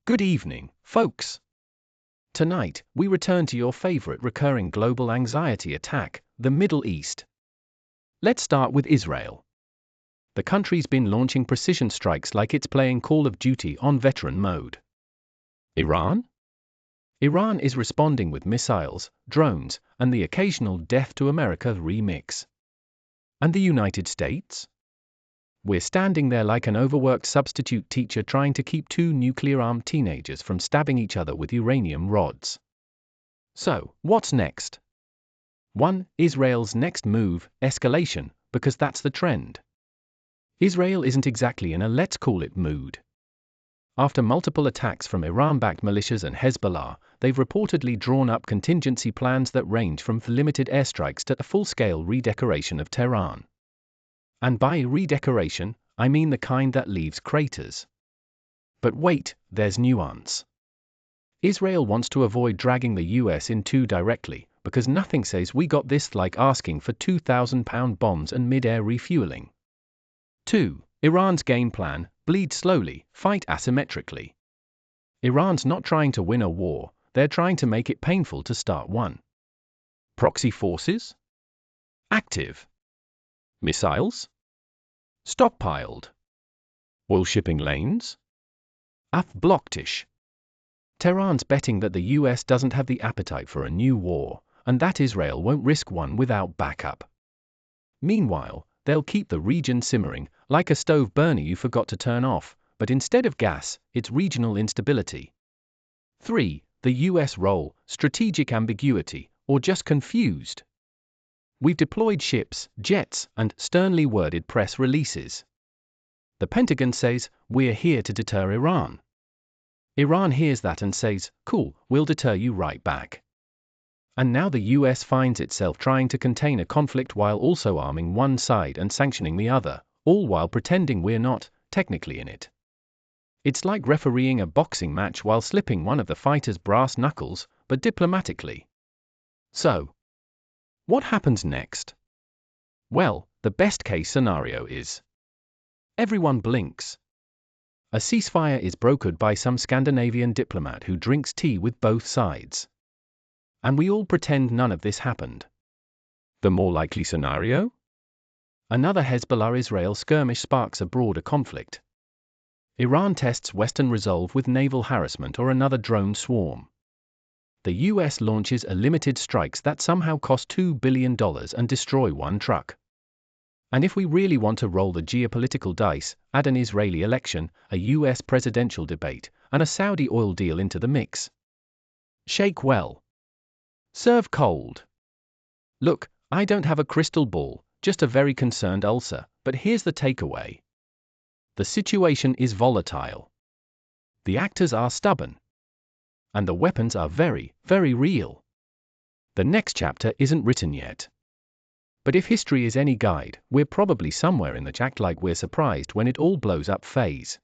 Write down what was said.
Good evening, folks. Tonight, we return to your favorite recurring global anxiety attack, the Middle East. Let's start with Israel. The country's been launching precision strikes like it's playing Call of Duty on veteran mode. Iran? Iran is responding with missiles, drones, and the occasional Death to America remix. And the United States? We're standing there like an overworked substitute teacher trying to keep two nuclear-armed teenagers from stabbing each other with uranium rods. So, what's next? 1. Israel's next move, escalation, because that's the trend. Israel isn't exactly in a let's call it mood. After multiple attacks from Iran-backed militias and Hezbollah, they've reportedly drawn up contingency plans that range from limited airstrikes to a full-scale redecoration of Tehran. And by redecoration, I mean the kind that leaves craters. But wait, there's nuance. Israel wants to avoid dragging the US in too directly, because nothing says we got this like asking for 2,000-pound bombs and mid-air refueling. 2. Iran's game plan, bleed slowly, fight asymmetrically. Iran's not trying to win a war, they're trying to make it painful to start one. Proxy forces? Active. Missiles? Stockpiled. Oil shipping lanes? Blocked-ish. Tehran's betting that the US doesn't have the appetite for a new war, and that Israel won't risk one without backup. Meanwhile, they'll keep the region simmering, like a stove burner you forgot to turn off, but instead of gas, it's regional instability. 3. The US role, strategic ambiguity, or just confused. We've deployed ships, jets, and sternly worded press releases. The Pentagon says, we're here to deter Iran. Iran hears that and says, cool, we'll deter you right back. And now the US finds itself trying to contain a conflict while also arming one side and sanctioning the other, all while pretending we're not, technically in it. It's like refereeing a boxing match while slipping one of the fighters' brass knuckles, but diplomatically. So, what happens next? Well, the best-case scenario is everyone blinks. A ceasefire is brokered by some Scandinavian diplomat who drinks tea with both sides. And we all pretend none of this happened. The more likely scenario? Another Hezbollah-Israel skirmish sparks a broader conflict. Iran tests Western resolve with naval harassment or another drone swarm. The US launches limited strikes that somehow cost $2 billion and destroy one truck. And if we really want to roll the geopolitical dice, add an Israeli election, a US presidential debate, and a Saudi oil deal into the mix. Shake well. Serve cold. Look, I don't have a crystal ball, just a very concerned ulcer, but here's the takeaway. The situation is volatile. The actors are stubborn. And the weapons are very, very real. The next chapter isn't written yet. But if history is any guide, we're probably somewhere in the act like we're surprised when it all blows up phase.